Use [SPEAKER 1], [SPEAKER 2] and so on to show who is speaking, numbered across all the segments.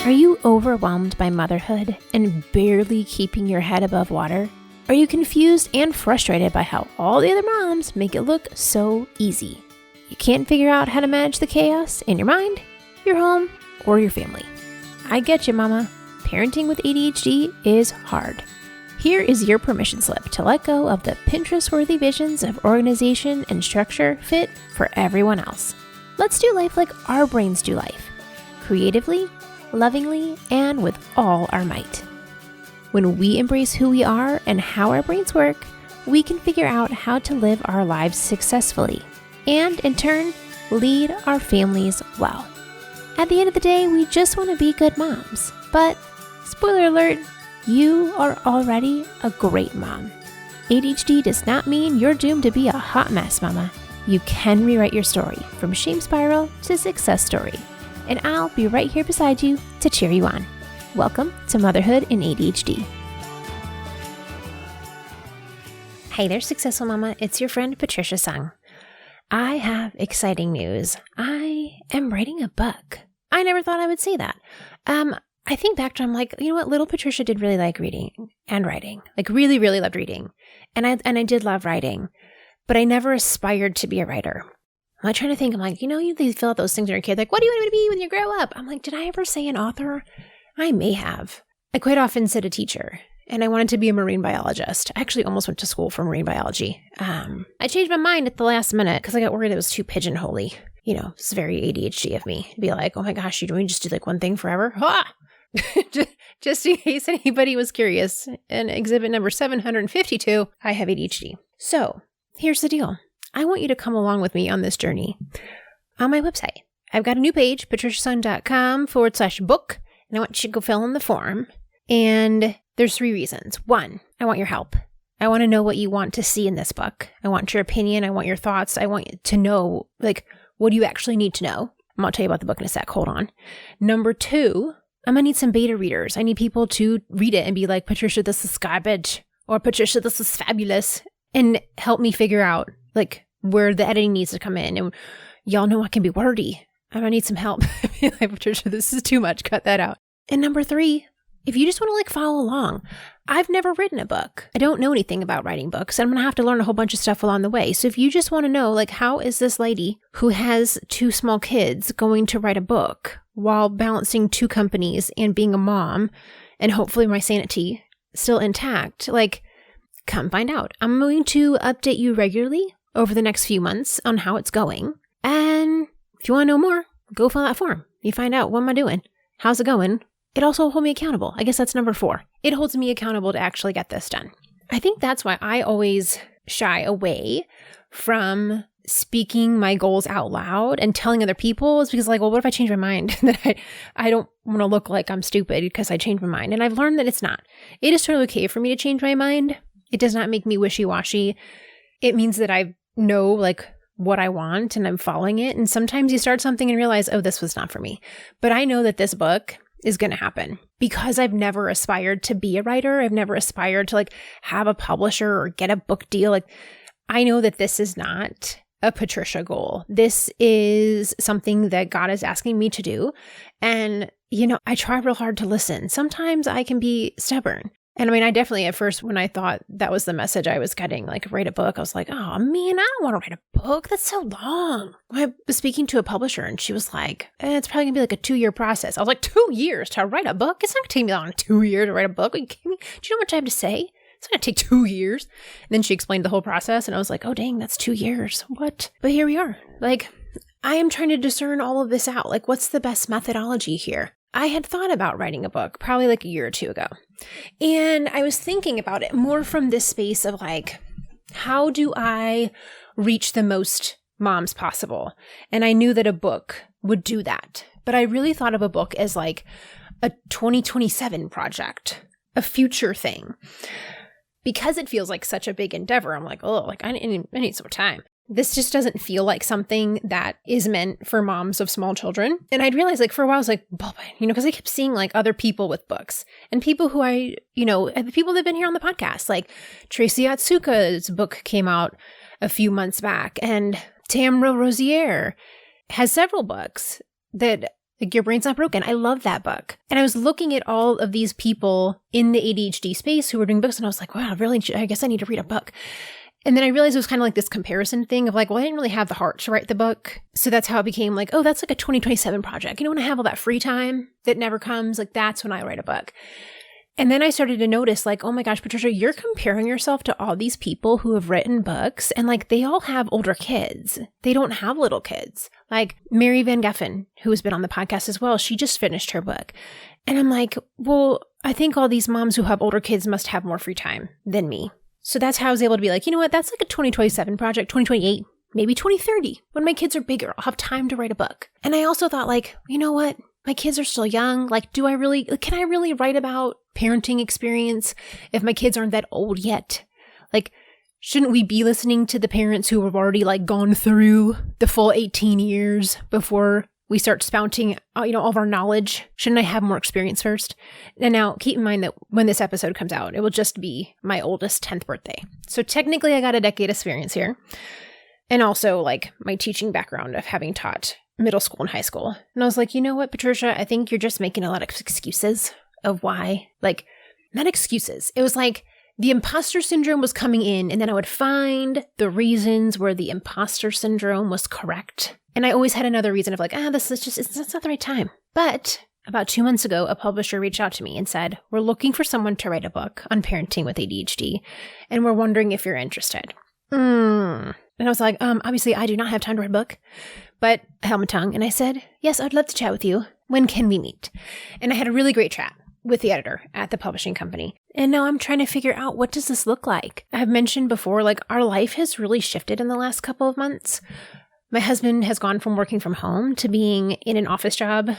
[SPEAKER 1] Are you overwhelmed by motherhood and barely keeping your head above water? Are you confused and frustrated by how all the other moms make it look so easy? You can't figure out how to manage the chaos in your mind, your home, or your family. I get you, mama. Parenting with ADHD is hard. Here is your permission slip to let go of the Pinterest-worthy visions of organization and structure fit for everyone else. Let's do life like our brains do life. Creatively, lovingly, and with all our might. When we embrace who we are and how our brains work, we can figure out how to live our lives successfully and, in turn, lead our families well. At the end of the day, we just want to be good moms. But, spoiler alert, you are already a great mom. ADHD does not mean you're doomed to be a hot mess, mama. You can rewrite your story from shame spiral to success story. And I'll be right here beside you to cheer you on. Welcome to Motherhood in ADHD. Hey there, Successful Mama. It's your friend, Patricia Sung. I have exciting news. I am writing a book. I never thought I would say that. I think back to, I'm like, you know what? Little Patricia did really like reading and writing. Like really, really loved reading. And I did love writing, but I never aspired to be a writer. I'm trying to think, I'm like, you fill out those things when you're a kid, like, what do you want me to be when you grow up? I'm like, did I ever say an author? I may have. I quite often said a teacher, and I wanted to be a marine biologist. I actually almost went to school for marine biology. I changed my mind at the last minute because I got worried it was too pigeonholy. It's very ADHD of me to be like, oh my gosh, you just do like one thing forever? Ha! Just in case anybody was curious. In exhibit number 752, I have ADHD. So here's the deal. I want you to come along with me on this journey. On my website, I've got a new page, patriciasung.com/book, and I want you to go fill in the form. And there's 3 reasons. 1, I want your help. I want to know what you want to see in this book. I want your opinion. I want your thoughts. I want you to know, what do you actually need to know? I'm going to tell you about the book in a sec. Hold on. Number 2, I'm going to need some beta readers. I need people to read it and be like, Patricia, this is garbage. Or Patricia, this is fabulous. And help me figure out where the editing needs to come in. And y'all know I can be wordy. I'm gonna need some help. Like, Patricia, this is too much. Cut that out. And number 3, if you just want to follow along, I've never written a book. I don't know anything about writing books. And I'm gonna have to learn a whole bunch of stuff along the way. So if you just want to know, how is this lady who has 2 small kids going to write a book while balancing 2 companies and being a mom and hopefully my sanity still intact, come find out. I'm going to update you regularly over the next few months on how it's going. And if you want to know more, go fill out that form. You find out, what am I doing? How's it going? It also will hold me accountable. I guess that's number 4. It holds me accountable to actually get this done. I think that's why I always shy away from speaking my goals out loud and telling other people, is because what if I change my mind? That I don't want to look like I'm stupid because I changed my mind. And I've learned that it's not. It is totally okay for me to change my mind. It does not make me wishy-washy. It means that I know what I want and I'm following it. And sometimes you start something and realize, oh, this was not for me. But I know that this book is going to happen because I've never aspired to be a writer. I've never aspired to have a publisher or get a book deal. I know that this is not a Patricia goal. This is something that God is asking me to do. And, I try real hard to listen. Sometimes I can be stubborn. And I definitely at first, when I thought that was the message I was getting, write a book, I was like, oh man, I don't want to write a book. That's so long. I was speaking to a publisher and she was like, it's probably gonna be a 2-year process. I was like, 2 years to write a book? It's not gonna take me long 2 years to write a book. Are you kidding me? Do you know how much I have to say? It's gonna take 2 years. And then she explained the whole process and I was like, oh dang, that's 2 years. What? But here we are. I am trying to discern all of this out. What's the best methodology here? I had thought about writing a book probably a year or 2 ago. And I was thinking about it more from this space of how do I reach the most moms possible? And I knew that a book would do that. But I really thought of a book as a 2027 project, a future thing. Because it feels like such a big endeavor, I'm I need some time. This just doesn't feel like something that is meant for moms of small children. And I'd realized for a while, I was because I kept seeing other people with books and people who people that have been here on the podcast, Tracy Otsuka's book came out a few months back and Tamra Rosier has several books that Like, Your Brain's Not Broken. I love that book. And I was looking at all of these people in the ADHD space who were doing books, and I was like, wow, really, I guess I need to read a book. And then I realized it was kind of like this comparison thing of like, well, I didn't really have the heart to write the book. So that's how it became like, oh, that's like a 2027 project. When I have all that free time that never comes, like that's when I write a book. And then I started to notice like, oh my gosh, Patricia, you're comparing yourself to all these people who have written books and like they all have older kids. They don't have little kids. Like Mary Van Geffen, who has been on the podcast as well, she just finished her book. And I'm like, well, I think all these moms who have older kids must have more free time than me. So that's how I was able to be like, you know what, that's like a 2027 project, 2028, maybe 2030. When my kids are bigger, I'll have time to write a book. And I also thought like, you know what, my kids are still young. Like, can I really write about parenting experience if my kids aren't that old yet? Like, shouldn't we be listening to the parents who have already like gone through the full 18 years before we start spouting, all of our knowledge? Shouldn't I have more experience first? And now keep in mind that when this episode comes out, it will just be my oldest 10th birthday. So technically I got a decade experience here. And also like my teaching background of having taught middle school and high school. And I was like, you know what, Patricia, I think you're just making a lot of excuses of why, like not excuses. It was like the imposter syndrome was coming in and then I would find the reasons where the imposter syndrome was correct. And I always had another reason of like, it's not the right time. But about 2 months ago, a publisher reached out to me and said, we're looking for someone to write a book on parenting with ADHD. And we're wondering if you're interested. And I was like, obviously I do not have time to write a book, but I held my tongue and I said, yes, I'd love to chat with you. When can we meet? And I had a really great chat with the editor at the publishing company. And now I'm trying to figure out, what does this look like? I've mentioned before, like our life has really shifted in the last couple of months. My husband has gone from working from home to being in an office job.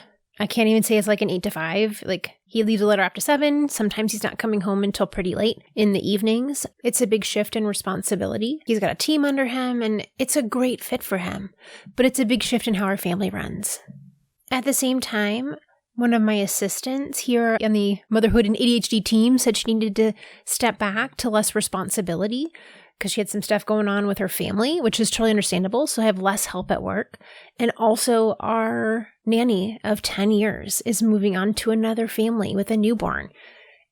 [SPEAKER 1] I can't even say it's like an 8 to 5. Like he leaves a letter after 7. Sometimes he's not coming home until pretty late in the evenings. It's a big shift in responsibility. He's got a team under him and it's a great fit for him, but it's a big shift in how our family runs. At the same time, one of my assistants here on the Motherhood and ADHD team said she needed to step back to less responsibility because she had some stuff going on with her family, which is totally understandable. So I have less help at work. And also our nanny of 10 years is moving on to another family with a newborn.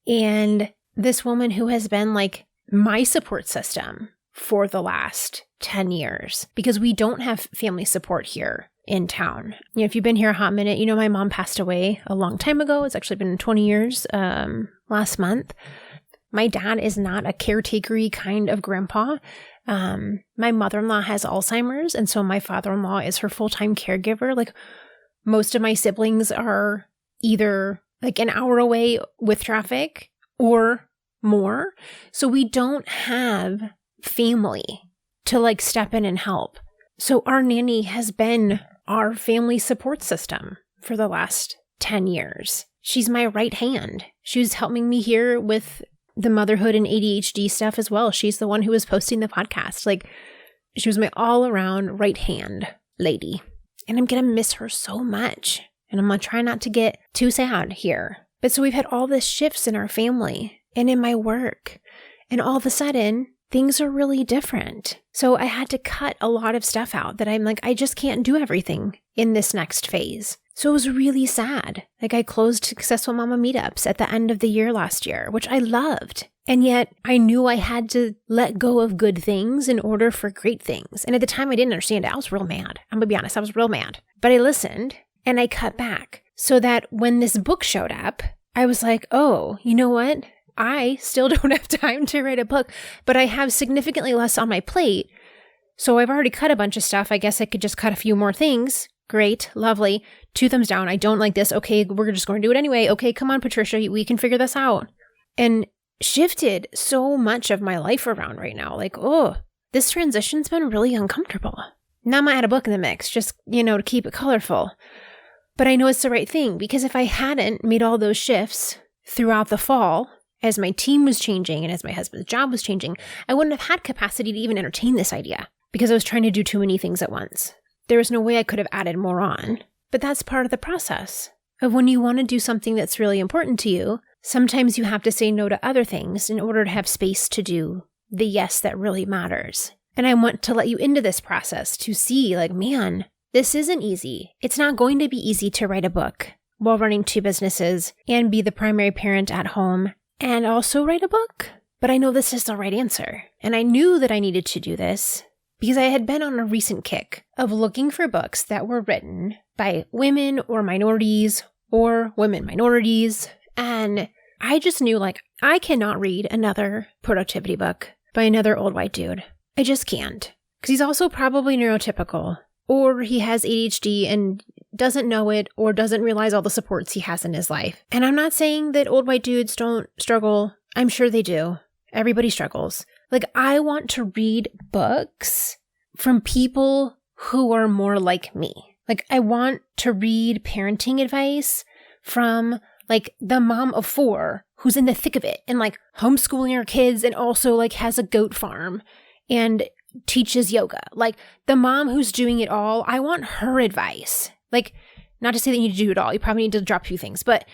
[SPEAKER 1] And this woman who has been like my support system for the last 10 years, because we don't have family support here in town. If you've been here a hot minute, my mom passed away a long time ago. It's actually been 20 years last month. My dad is not a caretakery kind of grandpa. My mother-in-law has Alzheimer's, and so my father-in-law is her full-time caregiver. Like most of my siblings are either like an hour away with traffic or more. So we don't have family to like step in and help. So our nanny has been our family support system for the last 10 years. She's my right hand. She was helping me here with the motherhood and ADHD stuff as well. She's the one who was posting the podcast. Like she was my all around right hand lady. And I'm going to miss her so much. And I'm going to try not to get too sad here. But so we've had all this shifts in our family and in my work. And all of a sudden, things are really different. So I had to cut a lot of stuff out that I'm like, I just can't do everything in this next phase. So it was really sad. Like I closed Successful Mama meetups at the end of the year last year, which I loved. And yet I knew I had to let go of good things in order for great things. And at the time I didn't understand it. I was real mad. I'm going to be honest. I was real mad. But I listened and I cut back so that when this book showed up, I was like, oh, you know what? I still don't have time to write a book, but I have significantly less on my plate. So I've already cut a bunch of stuff. I guess I could just cut a few more things. Great. Lovely. 2 thumbs down. I don't like this. Okay, we're just going to do it anyway. Okay, come on, Patricia. We can figure this out. And shifted so much of my life around right now. Like, oh, this transition's been really uncomfortable. Now I'm going to add a book in the mix, just, to keep it colorful. But I know it's the right thing because if I hadn't made all those shifts throughout the fall, as my team was changing and as my husband's job was changing, I wouldn't have had capacity to even entertain this idea because I was trying to do too many things at once. There was no way I could have added more on. But that's part of the process of when you want to do something that's really important to you. Sometimes you have to say no to other things in order to have space to do the yes that really matters. And I want to let you into this process to see like, man, this isn't easy. It's not going to be easy to write a book while running 2 businesses and be the primary parent at home and also write a book. But I know this is the right answer. And I knew that I needed to do this because I had been on a recent kick of looking for books that were written by women or minorities or women minorities. And I just knew, like, I cannot read another productivity book by another old white dude. I just can't. Because he's also probably neurotypical, or he has ADHD and doesn't know it, or doesn't realize all the supports he has in his life. And I'm not saying that old white dudes don't struggle. I'm sure they do. Everybody struggles. Like, I want to read books from people who are more like me. Like, I want to read parenting advice from, like, the mom of 4 who's in the thick of it and, like, homeschooling her kids and also, like, has a goat farm and teaches yoga. Like, the mom who's doing it all, I want her advice. Like, not to say that you need to do it all. You probably need to drop a few things. But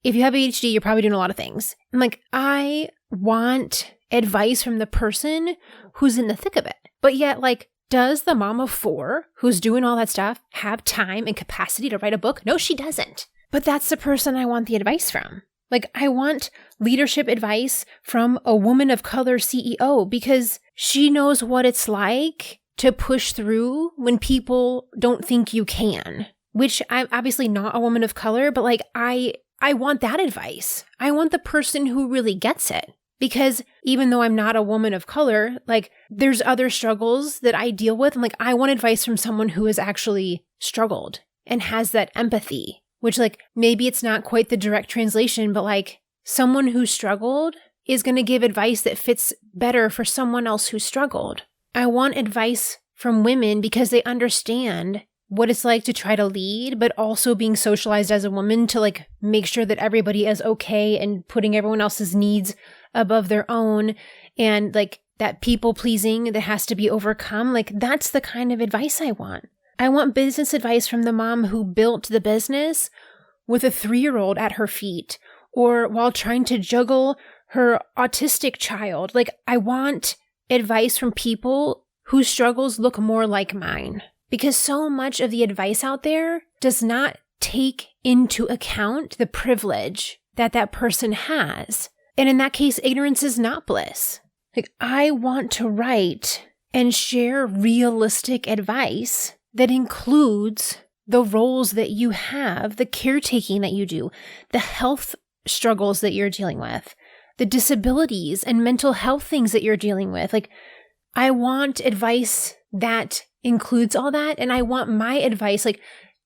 [SPEAKER 1] if you have ADHD, you're probably doing a lot of things. And, like, I want advice from the person who's in the thick of it. But yet, like, does the mom of 4 who's doing all that stuff have time and capacity to write a book? No, she doesn't. But that's the person I want the advice from. Like, I want leadership advice from a woman of color CEO because she knows what it's like to push through when people don't think you can, which I'm obviously not a woman of color, but, like, I want that advice. I want the person who really gets it. Because even though I'm not a woman of color, like, there's other struggles that I deal with. And, like, I want advice from someone who has actually struggled and has that empathy, which, like, maybe it's not quite the direct translation, but, like, someone who struggled is going to give advice that fits better for someone else who struggled. I want advice from women because they understand what it's like to try to lead, but also being socialized as a woman to, like, make sure that everybody is okay and putting everyone else's needs above their own, and, like, that people pleasing that has to be overcome. Like, that's the kind of advice I want. I want business advice from the mom who built the business with a 3-year-old at her feet, or while trying to juggle her autistic child. Like, I want advice from people whose struggles look more like mine. Because so much of the advice out there does not take into account the privilege that that person has. And in that case, ignorance is not bliss. Like, I want to write and share realistic advice that includes the roles that you have, the caretaking that you do, the health struggles that you're dealing with, the disabilities and mental health things that you're dealing with. Like, I want advice that includes all that. And I want my advice, like,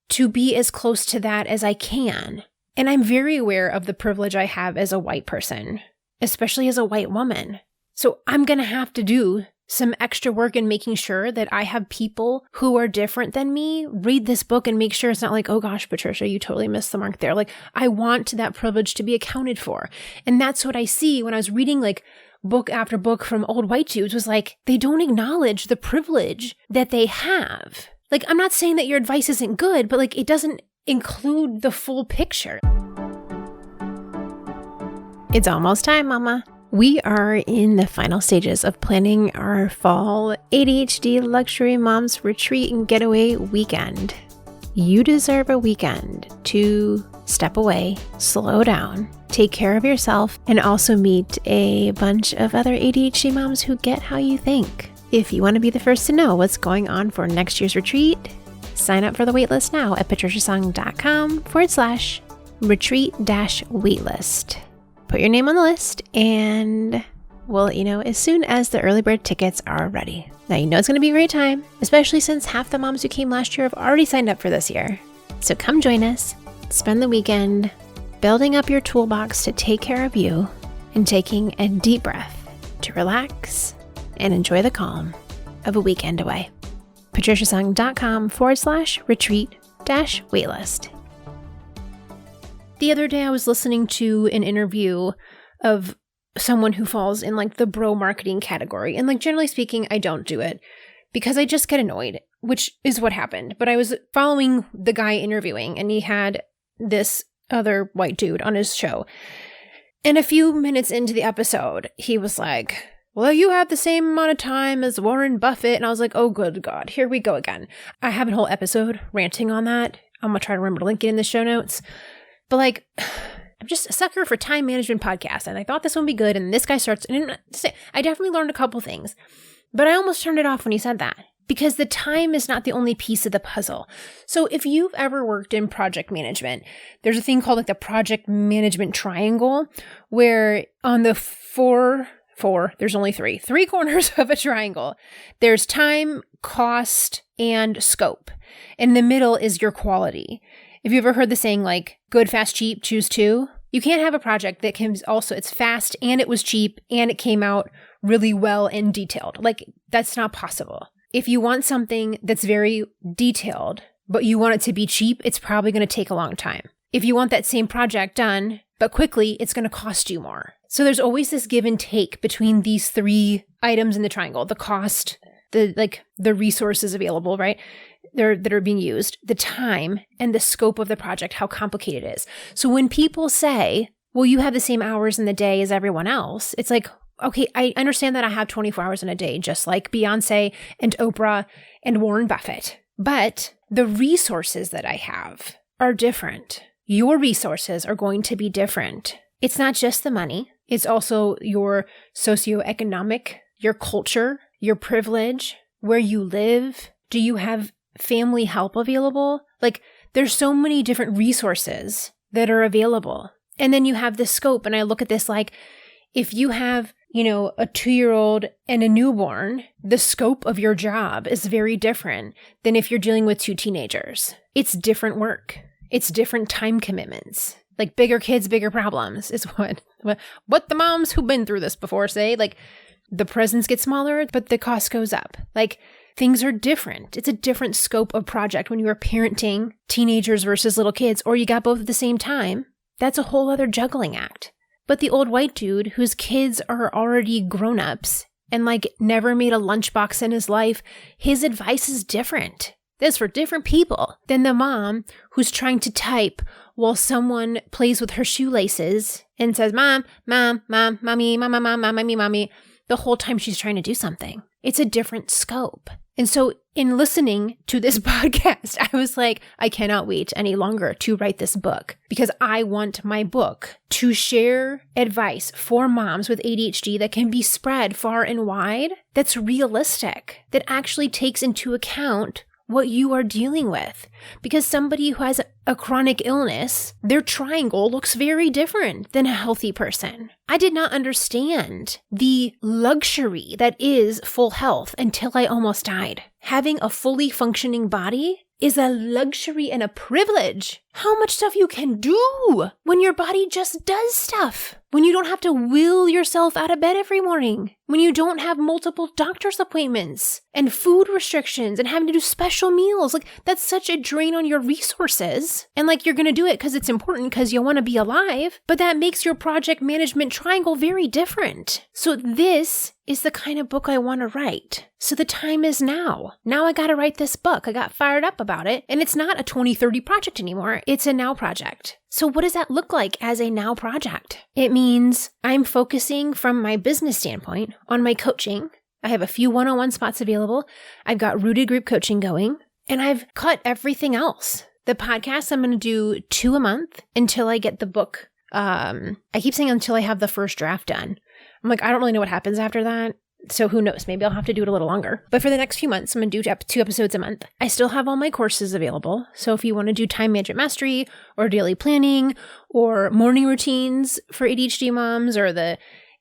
[SPEAKER 1] to be as close to that as I can. And I'm very aware of the privilege I have as a white person, especially as a white woman. So I'm going to have to do some extra work in making sure that I have people who are different than me read this book and make sure it's not like, oh gosh, Patricia, you totally missed the mark there. Like, I want that privilege to be accounted for. And that's what I see when I was reading, like, book after book from old white dudes, was like, they don't acknowledge the privilege that they have. Like, I'm not saying that your advice isn't good, but, like, it doesn't include the full picture. It's almost time, Mama. We are in the final stages of planning our fall ADHD Luxury Moms Retreat and Getaway weekend. You deserve a weekend to step away, slow down, take care of yourself, and also meet a bunch of other ADHD moms who get how you think. If you want to be the first to know what's going on for next year's retreat, sign up for the waitlist now at patriciasong.com/retreat-waitlist. Put your name on the list and we'll let you know as soon as the early bird tickets are ready. Now, you know it's going to be a great time, especially since half the moms who came last year have already signed up for this year. So come join us, spend the weekend building up your toolbox to take care of you and taking a deep breath to relax and enjoy the calm of a weekend away. patriciasong.com/retreat-waitlist. The other day I was listening to an interview of someone who falls in, like, the bro marketing category. And, like, generally speaking, I don't do it because I just get annoyed, which is what happened. But I was following the guy interviewing and he had this other white dude on his show. And a few minutes into the episode, he was like, well, you have the same amount of time as Warren Buffett. And I was like, oh, good God, here we go again. I have a whole episode ranting on that. I'm going to try to remember to link it in the show notes. But like, I'm just a sucker for time management podcasts. And I thought this one would be good. And this guy starts, and I definitely learned a couple things. But I almost turned it off when he said that. Because the time is not the only piece of the puzzle. So if you've ever worked in project management, there's a thing called like the project management triangle, where on the there's only three corners of a triangle. There's time, cost, and scope. In the middle is your quality. Have you ever heard the saying like, good, fast, cheap, choose two? You can't have a project that can also, it's fast and it was cheap and it came out really well and detailed. Like, that's not possible. If you want something that's very detailed, but you want it to be cheap, it's probably going to take a long time. If you want that same project done, but quickly, it's going to cost you more. So there's always this give and take between these three items in the triangle: the cost, the resources available, right? That are being used, the time, and the scope of the project, how complicated it is. So when people say, well, you have the same hours in the day as everyone else, it's like, okay, I understand that I have 24 hours in a day, just like Beyonce and Oprah and Warren Buffett. But the resources that I have are different. Your resources are going to be different. It's not just the money. It's also your socioeconomic, your culture, your privilege, where you live. Do you have family help available? Like, there's so many different resources that are available. And then you have the scope. And I look at this like, if you have, a 2-year-old and a newborn, the scope of your job is very different than if you're dealing with 2 teenagers. It's different work. It's different time commitments. Like, bigger kids, bigger problems is what the moms who've been through this before say. Like, the presents get smaller, but the cost goes up. Like, things are different. It's a different scope of project when you are parenting teenagers versus little kids, or you got both at the same time. That's a whole other juggling act. But the old white dude whose kids are already grown-ups and like never made a lunchbox in his life, his advice is different. That's for different people than the mom who's trying to type while someone plays with her shoelaces and says, mom, mommy, mommy, the whole time she's trying to do something. It's a different scope. And so in listening to this podcast, I was like, I cannot wait any longer to write this book, because I want my book to share advice for moms with ADHD that can be spread far and wide, that's realistic, that actually takes into account what you are dealing with. Because somebody who has a chronic illness, their triangle looks very different than a healthy person. I did not understand the luxury that is full health until I almost died. Having a fully functioning body is a luxury and a privilege. How much stuff you can do when your body just does stuff. When you don't have to will yourself out of bed every morning. When you don't have multiple doctor's appointments and food restrictions and having to do special meals. Like, that's such a drain on your resources. And like, you're going to do it because it's important, because you want to be alive. But that makes your project management triangle very different. So this is the kind of book I want to write. So the time is now. Now I got to write this book. I got fired up about it. And it's not a 2030 project anymore. It's a now project. So what does that look like as a now project? It means I'm focusing from my business standpoint on my coaching. I have a few one-on-one spots available. I've got rooted group coaching going, and I've cut everything else. The podcast, I'm going to do 2 a month until I get the book. I keep saying until I have the first draft done. I'm like, I don't really know what happens after that. So who knows? Maybe I'll have to do it a little longer. But for the next few months, I'm going to do 2 episodes a month. I still have all my courses available. So if you want to do time management mastery or daily planning or morning routines for ADHD moms, or the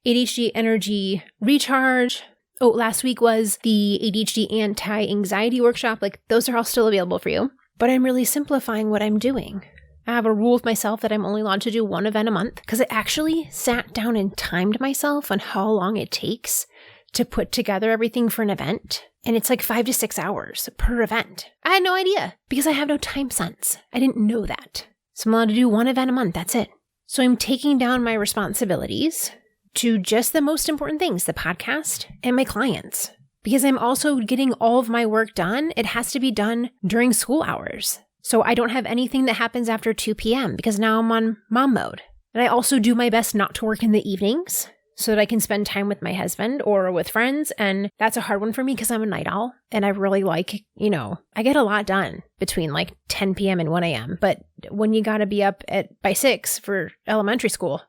[SPEAKER 1] ADHD energy recharge. Oh, last week was the ADHD anti-anxiety workshop. Like, those are all still available for you. But I'm really simplifying what I'm doing. I have a rule with myself that I'm only allowed to do 1 event a month, because I actually sat down and timed myself on how long it takes to put together everything for an event. And it's like 5 to 6 hours per event. I had no idea, because I have no time sense. I didn't know that. So I'm allowed to do 1 event a month. That's it. So I'm taking down my responsibilities to just the most important things, the podcast and my clients. Because I'm also getting all of my work done. It has to be done during school hours. So I don't have anything that happens after 2 p.m. because now I'm on mom mode. And I also do my best not to work in the evenings. so that I can spend time with my husband or with friends. And that's a hard one for me because I'm a night owl and I really like, I get a lot done between like 10 p.m. and 1 a.m. But when you got to be up by 6 for elementary school,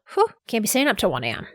[SPEAKER 1] can't be staying up till 1 a.m.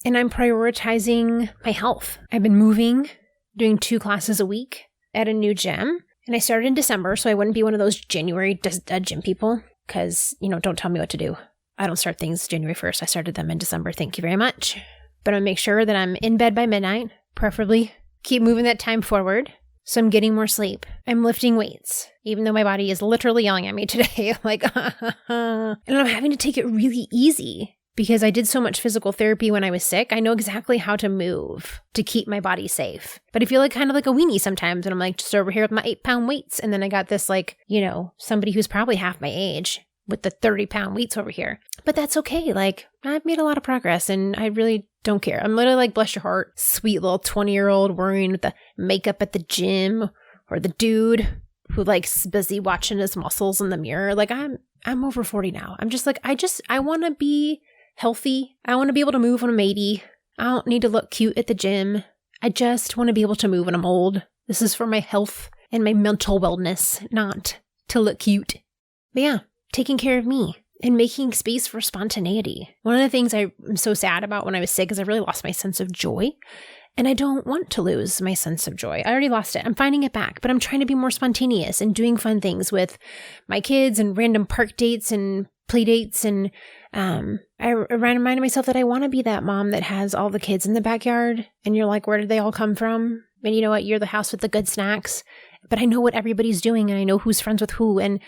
[SPEAKER 1] And I'm prioritizing my health. I've been moving, doing 2 classes a week at a new gym. And I started in December, so I wouldn't be one of those January gym people because, don't tell me what to do. I don't start things January 1st. I started them in December. Thank you very much. But I'm going to make sure that I'm in bed by midnight, preferably keep moving that time forward. So I'm getting more sleep. I'm lifting weights, even though my body is literally yelling at me today. Like, and I'm having to take it really easy because I did so much physical therapy when I was sick. I know exactly how to move to keep my body safe. But I feel like kind of like a weenie sometimes. And I'm like just over here with my 8-pound weights. And then I got this somebody who's probably half my age with the 30-pound weights over here. But that's okay. Like, I've made a lot of progress and I really don't care. I'm literally like, bless your heart, sweet little 20-year-old worrying with the makeup at the gym, or the dude who likes busy watching his muscles in the mirror. Like, I'm over 40 now. I'm just like, I want to be healthy. I want to be able to move when I'm 80. I don't need to look cute at the gym. I just want to be able to move when I'm old. This is for my health and my mental wellness, not to look cute. But yeah, taking care of me and making space for spontaneity. One of the things I'm so sad about when I was sick is I really lost my sense of joy. And I don't want to lose my sense of joy. I already lost it. I'm finding it back, but I'm trying to be more spontaneous and doing fun things with my kids and random park dates and play dates. And I reminded myself that I want to be that mom that has all the kids in the backyard. And you're like, where did they all come from? And you know what? You're the house with the good snacks. But I know what everybody's doing and I know who's friends with who. And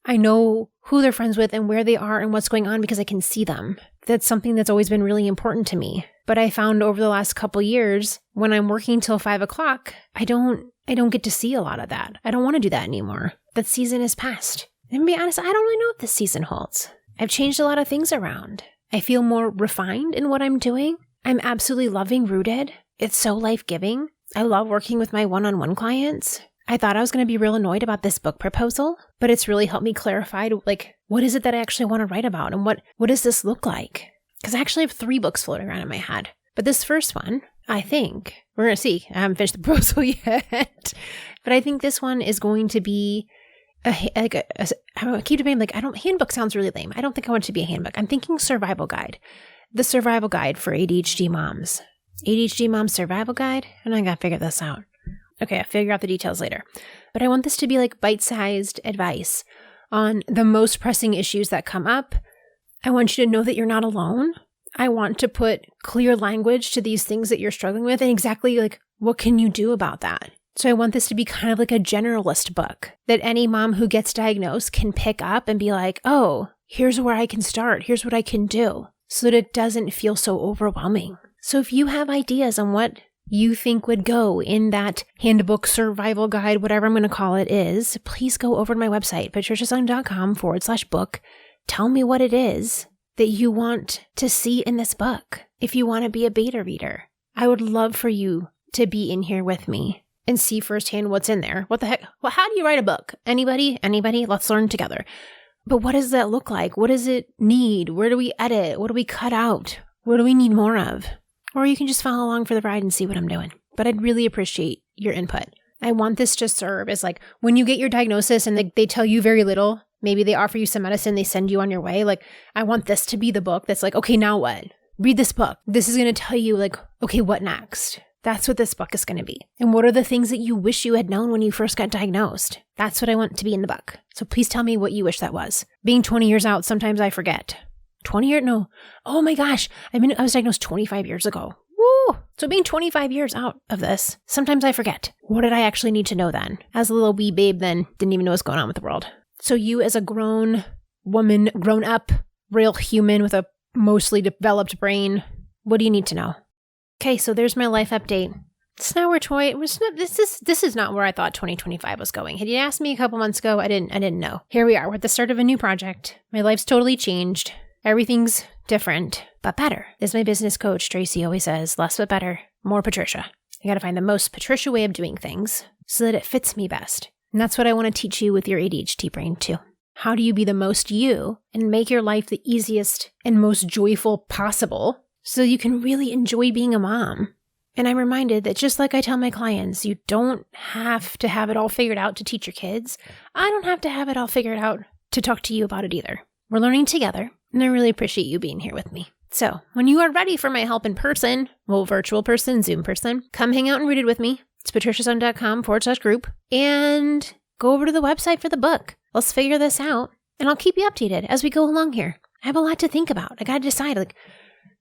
[SPEAKER 1] I know who they're friends with and where they are and what's going on because I can see them. That's something that's always been really important to me. But I found over the last couple years, when I'm working till 5 o'clock, I don't get to see a lot of that. I don't want to do that anymore. That season is past. And to be honest, I don't really know what this season holds. I've changed a lot of things around. I feel more refined in what I'm doing. I'm absolutely loving Rooted. It's so life-giving. I love working with my one-on-one clients. I thought I was going to be real annoyed about this book proposal, but it's really helped me clarify, like, what is it that I actually want to write about and what does this look like? Because I actually have 3 books floating around in my head. But this first one, I think, we're going to see. I haven't finished the proposal yet. But I think this one is going to be I keep debating, like, handbook sounds really lame. I don't think I want it to be a handbook. I'm thinking survival guide. The survival guide for ADHD moms. ADHD Moms Survival Guide? And I got to figure this out. Okay, I'll figure out the details later. But I want this to be like bite-sized advice on the most pressing issues that come up. I want you to know that you're not alone. I want to put clear language to these things that you're struggling with and exactly like what can you do about that. So I want this to be kind of like a generalist book that any mom who gets diagnosed can pick up and be like, oh, here's where I can start. Here's what I can do so that it doesn't feel so overwhelming. So if you have ideas on what you think would go in that handbook, survival guide, whatever I'm going to call it is, please go over to my website, patriciasung.com/book. Tell me what it is that you want to see in this book. If you want to be a beta reader, I would love for you to be in here with me and see firsthand what's in there. What the heck? Well, how do you write a book? Anybody? Let's learn together. But what does that look like? What does it need? Where do we edit? What do we cut out? What do we need more of? Or you can just follow along for the ride and see what I'm doing. But I'd really appreciate your input. I want this to serve as like when you get your diagnosis and they tell you very little, maybe they offer you some medicine, they send you on your way. Like, I want this to be the book that's like, okay, now what? Read this book. This is going to tell you like, okay, what next? That's what this book is going to be. And what are the things that you wish you had known when you first got diagnosed? That's what I want to be in the book. So please tell me what you wish that was. Being 20 years out, sometimes I forget. 20 years? No. Oh my gosh. I was diagnosed 25 years ago. Woo! So being 25 years out of this, sometimes I forget. What did I actually need to know then? As a little wee babe then, didn't even know what's going on with the world. So you as a grown woman, grown up, real human with a mostly developed brain, what do you need to know? Okay, so there's my life update. It's not where this is not where I thought 2025 was going. Had you asked me a couple months ago, I didn't know. Here we are. We're at the start of a new project. My life's totally changed. Everything's different, but better. As my business coach, Tracy, always says, less but better, more Patricia. I got to find the most Patricia way of doing things so that it fits me best. And that's what I want to teach you with your ADHD brain too. How do you be the most you and make your life the easiest and most joyful possible so you can really enjoy being a mom. And I'm reminded that just like I tell my clients, you don't have to have it all figured out to teach your kids. I don't have to have it all figured out to talk to you about it either. We're learning together, and I really appreciate you being here with me. So when you are ready for my help in person, well, virtual person, Zoom person, come hang out and read it with me. It's patriciason.com/group, and go over to the website for the book. Let's figure this out, and I'll keep you updated as we go along here. I have a lot to think about. I got to decide,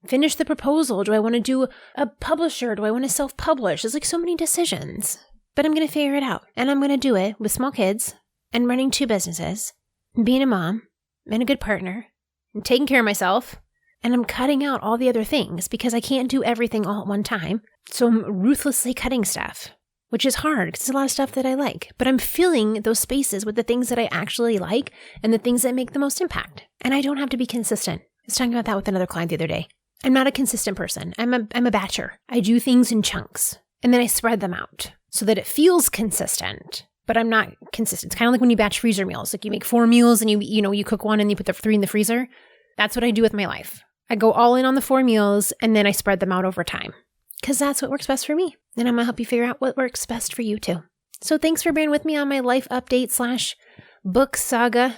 [SPEAKER 1] finish the proposal. Do I want to do a publisher? Do I want to self-publish? There's so many decisions, but I'm going to figure it out, and I'm going to do it with small kids and running 2 businesses and being a mom and a good partner and taking care of myself. And I'm cutting out all the other things because I can't do everything all at one time. So I'm ruthlessly cutting stuff, which is hard because there's a lot of stuff that I like. But I'm filling those spaces with the things that I actually like and the things that make the most impact. And I don't have to be consistent. I was talking about that with another client the other day. I'm not a consistent person. I'm a batcher. I do things in chunks and then I spread them out so that it feels consistent. But I'm not consistent. It's kind of like when you batch freezer meals. You make 4 meals and you cook one and you put the 3 in the freezer. That's what I do with my life. I go all in on the 4 meals and then I spread them out over time because that's what works best for me. And I'm going to help you figure out what works best for you too. So thanks for being with me on my life update / book saga.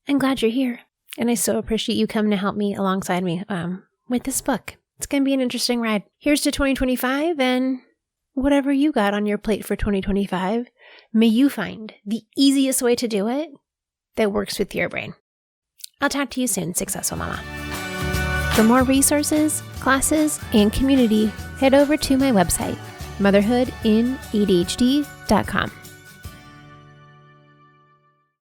[SPEAKER 1] I'm glad you're here. And I so appreciate you coming to help me alongside me with this book. It's going to be an interesting ride. Here's to 2025 and whatever you got on your plate for 2025, may you find the easiest way to do it that works with your brain. I'll talk to you soon, Successful Mama. For more resources, classes, and community, head over to my website, motherhoodinadhd.com.